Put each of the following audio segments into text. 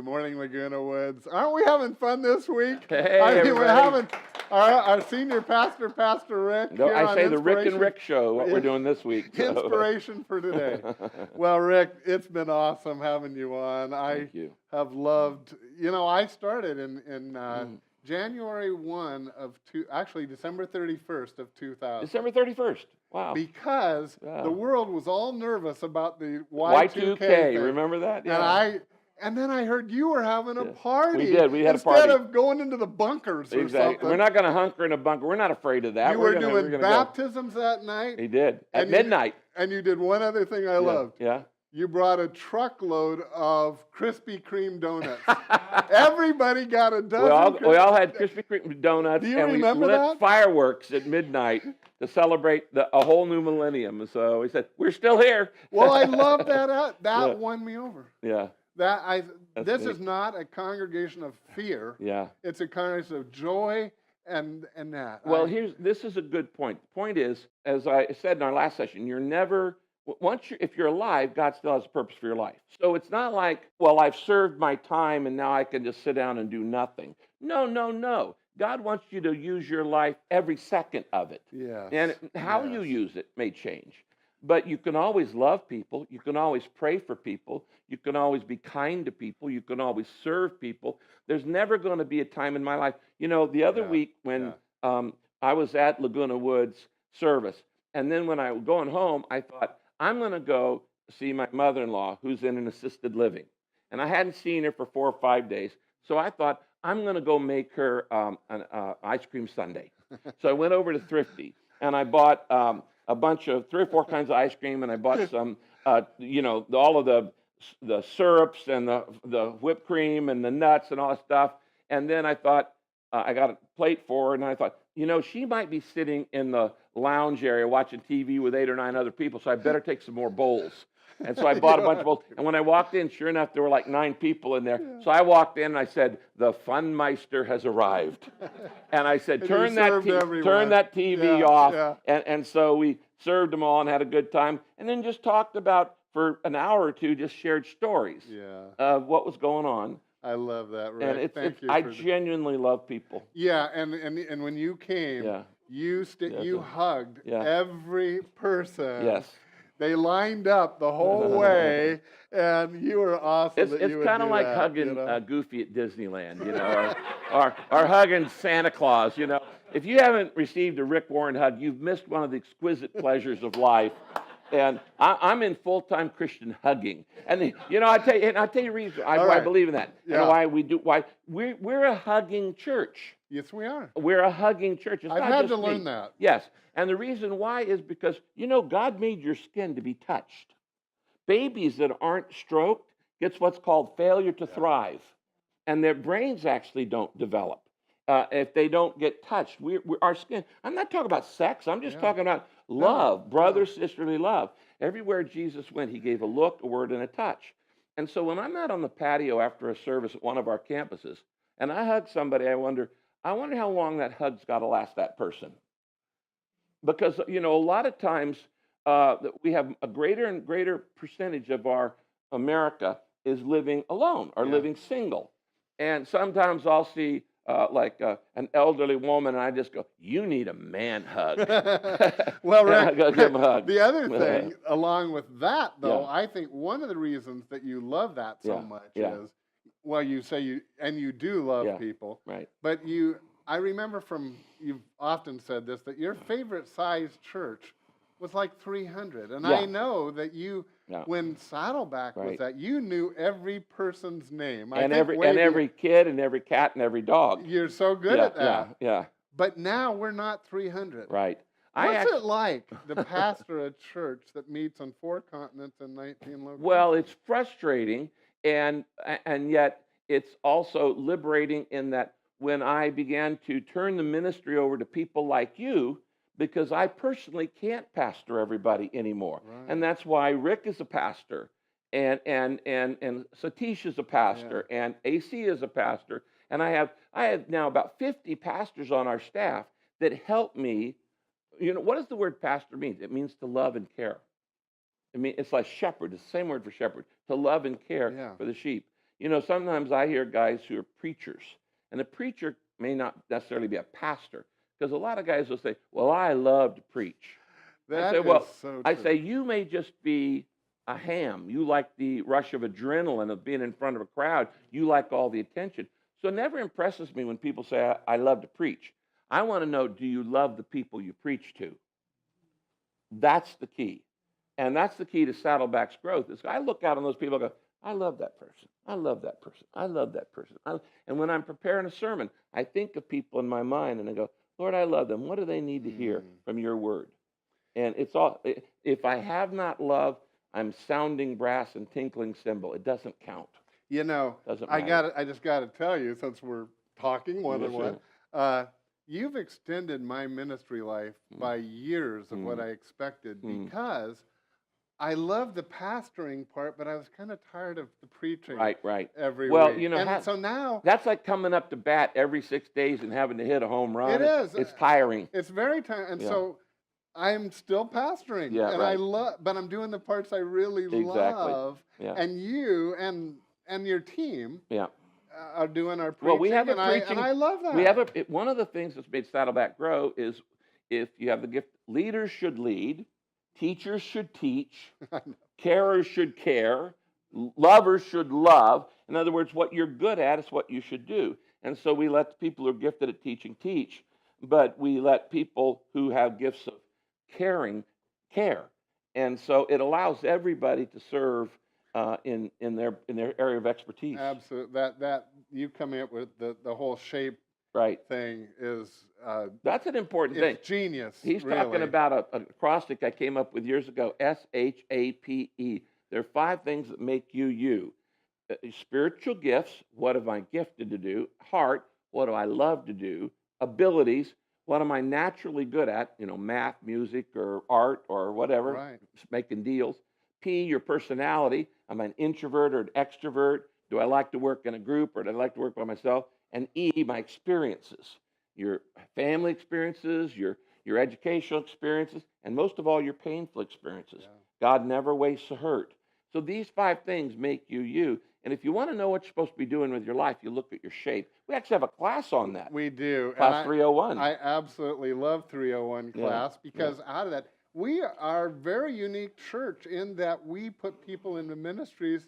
Good morning, Laguna Woods. Aren't we having fun this week? Hey, I mean, everybody. we're having our senior pastor, Pastor Rick. No, here I on say the Rick and Inspiration- Rick show, what we're doing this week. so. Inspiration for today. Well, Rick, it's been awesome having you on. Thank you. Have loved, I started in January 1 of actually December 31st of 2000. December 31st. Wow. Because Wow. the world was all nervous about the Y2K thing. Remember that? Yeah. And then I heard you were having a Yes. party. We did. We had a instead party. of going into the bunkers or Exactly. something. We're not going to hunker in a bunker. We're not afraid of that. You we're were gonna, doing we're baptisms that night. He did. At And midnight. And you did one other thing I loved. Yeah. You brought a truckload of Krispy Kreme donuts. Everybody got a dozen. We all had Krispy Kreme donuts. Do you and remember we lit that? fireworks at midnight to celebrate a whole new millennium. So we said, we're still here. Well, I love that. That Yeah. won me over. Yeah. This neat. is not a congregation of fear. Yeah. It's a congregation of joy and that. Well, this is a good point. The point is, as I said in our last session, if you're alive, God still has a purpose for your life. So it's not like, well, I've served my time and now I can just sit down and do nothing. No. God wants you to use your life every second of it. Yes. And how you use it may change. But you can always love people. You can always pray for people. You can always be kind to people. You can always serve people. There's never going to be a time in my life. The other week when I was at Laguna Woods service, and then when I was going home, I thought, I'm going to go see my mother-in-law who's in an assisted living. And I hadn't seen her for 4 or 5 days. So I thought, I'm going to go make her an ice cream sundae. So I went over to Thrifty, and I bought a bunch of 3 or 4 kinds of ice cream, and I bought some, all of the syrups and the whipped cream and the nuts and all that stuff. And then I thought, I got a plate for her, and I thought, she might be sitting in the lounge area watching TV with 8 or 9 other people, so I better take some more bowls. And so I bought a bunch of bowls. And when I walked in, sure enough, there were like 9 people in there. So I walked in and I said, the Funmeister has arrived. And I said, turn that TV off. Yeah. And so we served them all and had a good time. And then just talked about, for an hour or two, just shared stories of what was going on. I love that, Rick. And I genuinely love people. Yeah, and when you came, you hugged every person. Yes. They lined up the whole way, and you were awesome. It's kind of like hugging Goofy at Disneyland, or hugging Santa Claus. If you haven't received a Rick Warren hug, you've missed one of the exquisite pleasures of life. And I'm in full-time Christian hugging, and I tell you the reason why I believe in that, and why we're a hugging church. Yes, we are. We're a hugging church. I've had to learn that. Yes, and the reason why is because God made your skin to be touched. Babies that aren't stroked gets what's called failure to thrive, and their brains actually don't develop if they don't get touched. Our skin. I'm not talking about sex. I'm just talking about love, sisterly love. Everywhere Jesus went, he gave a look, a word, and a touch. And so when I'm out on the patio after a service at one of our campuses, and I hug somebody, I wonder how long that hug's got to last that person. Because, a lot of times we have a greater and greater percentage of our America is living alone or living single. And sometimes I'll see an elderly woman, and I just go, you need a man hug. Well, Rick, I go give him a hug. The other thing, along with that, though, I think one of the reasons that you love that so much is, well, you say you do love people, right? But I remember you've often said this, that your favorite size church was like 300. And I know that when Saddleback was at, you knew every person's name. And every kid and every cat and every dog. You're so good at that. Yeah. But now we're not 300. Right. What's it like to pastor a church that meets on 4 continents and 19 locations? Well, it's frustrating, and yet it's also liberating in that when I began to turn the ministry over to people like you, because I personally can't pastor everybody anymore. Right. And that's why Rick is a pastor, and Satish is a pastor, and AC is a pastor, and I have now about 50 pastors on our staff that help me. What does the word pastor mean? It means to love and care. It's like shepherd. It's the same word for shepherd, to love and care for the sheep. Sometimes I hear guys who are preachers, and a preacher may not necessarily be a pastor, because a lot of guys will say, well, I love to preach. That I say, is well, so I true. say, you may just be a ham. You like the rush of adrenaline of being in front of a crowd. You like all the attention. So it never impresses me when people say, I love to preach. I want to know, do you love the people you preach to? That's the key. And that's the key to Saddleback's growth. Is I look out on those people and go, I love that person. I love that person. I love that person. And when I'm preparing a sermon, I think of people in my mind and I go, Lord, I love them. What do they need to hear from your word? And it's all, if I have not love, I'm sounding brass and tinkling cymbal. It doesn't count. Doesn't matter. I just got to tell you, since we're talking one-on-one, you've extended my ministry life by years of what I expected, because I love the pastoring part, but I was kind of tired of the preaching every week. And so now that's like coming up to bat every 6 days and having to hit a home run. It is. It's tiring. It's very tiring. And so I'm still pastoring, and I love, but I'm doing the parts I really love. And you and your team are doing our preaching. Well, we have preaching, and I love that. We have one of the things that's made Saddleback grow is, if you have the gift, leaders should lead, teachers should teach, carers should care, lovers should love. In other words, what you're good at is what you should do. And so we let the people who are gifted at teaching teach, but we let people who have gifts of caring care. And so it allows everybody to serve in their area of expertise. Absolutely. That you coming up with the whole shape thing is that's an important thing. It's genius. He's talking about an acrostic I came up with years ago. SHAPE. There are 5 things that make you you. Spiritual gifts. What am I gifted to do? Heart. What do I love to do? Abilities. What am I naturally good at? Math, music, or art, or whatever. Making deals. P, your personality. Am I an introvert or an extrovert? Do I like to work in a group, or do I like to work by myself? And E, my experiences. Your family experiences, your educational experiences, and most of all, your painful experiences. God never wastes a hurt. So these 5 things make you you. And if you want to know what you're supposed to be doing with your life, you look at your shape. We actually have a class on that. We do. Class 301. I absolutely love 301 class, because out of that, we are a very unique church in that we put people into ministries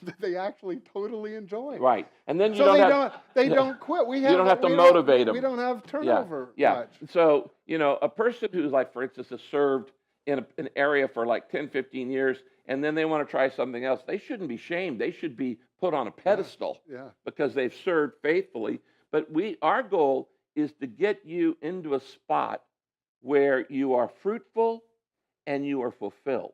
that they actually totally enjoy. Right. And then they don't quit. You don't have to motivate them. We don't have turnover much. So, a person who's, like, for instance, has served in an area for like 10, 15 years, and then they want to try something else, they shouldn't be shamed. They should be put on a pedestal because they've served faithfully. But our goal is to get you into a spot where you are fruitful and you are fulfilled.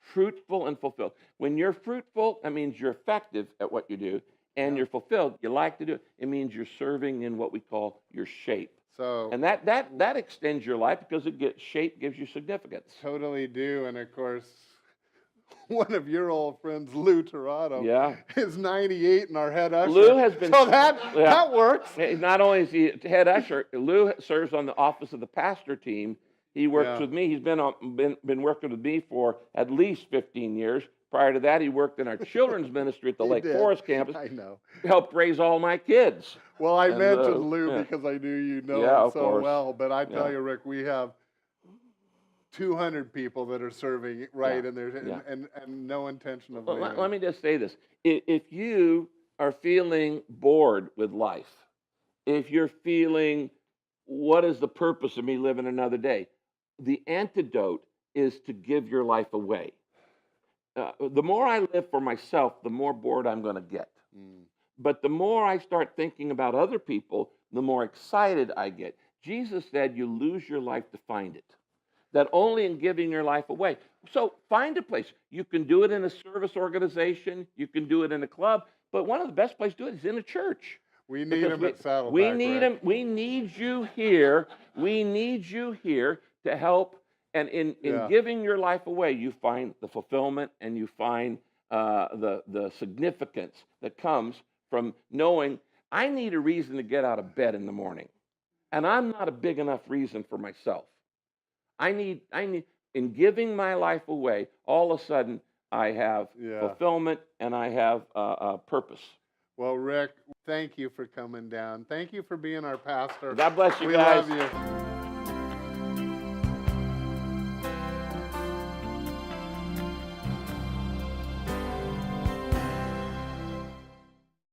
Fruitful and fulfilled. When you're fruitful, that means you're effective at what you do, and you're fulfilled, you like to do it. It means you're serving in what we call your shape. And that extends your life, because shape gives you significance. Totally do. And of course, one of your old friends, Lou Torado, is 98 and our head usher. Lou has been. So that works. Not only is he head usher, Lou serves on the office of the pastor team. He works with me. He's been working with me for at least 15 years. Prior to that, he worked in our children's ministry at the Lake Forest campus. I know. Helped raise all my kids. Well, I mentioned Lou because I knew you know him so well. But I tell you, Rick, we have 200 people that are serving and no intention of leaving. Let me just say this. If you are feeling bored with life, if you're feeling, what is the purpose of me living another day? The antidote is to give your life away. The more I live for myself, the more bored I'm going to get. But the more I start thinking about other people, the more excited I get. Jesus said you lose your life to find it. That only in giving your life away. So find a place. You can do it in a service organization. You can do it in a club. But one of the best places to do it is in a church. We need them at Saddleback. We need them. We need you here. We need you here to help. And in giving your life away, you find the fulfillment, and you find the significance that comes from knowing I need a reason to get out of bed in the morning. And I'm not a big enough reason for myself. I need, in giving my life away, all of a sudden, I have fulfillment, and I have purpose. Well, Rick, thank you for coming down. Thank you for being our pastor. God bless you we guys. We love you.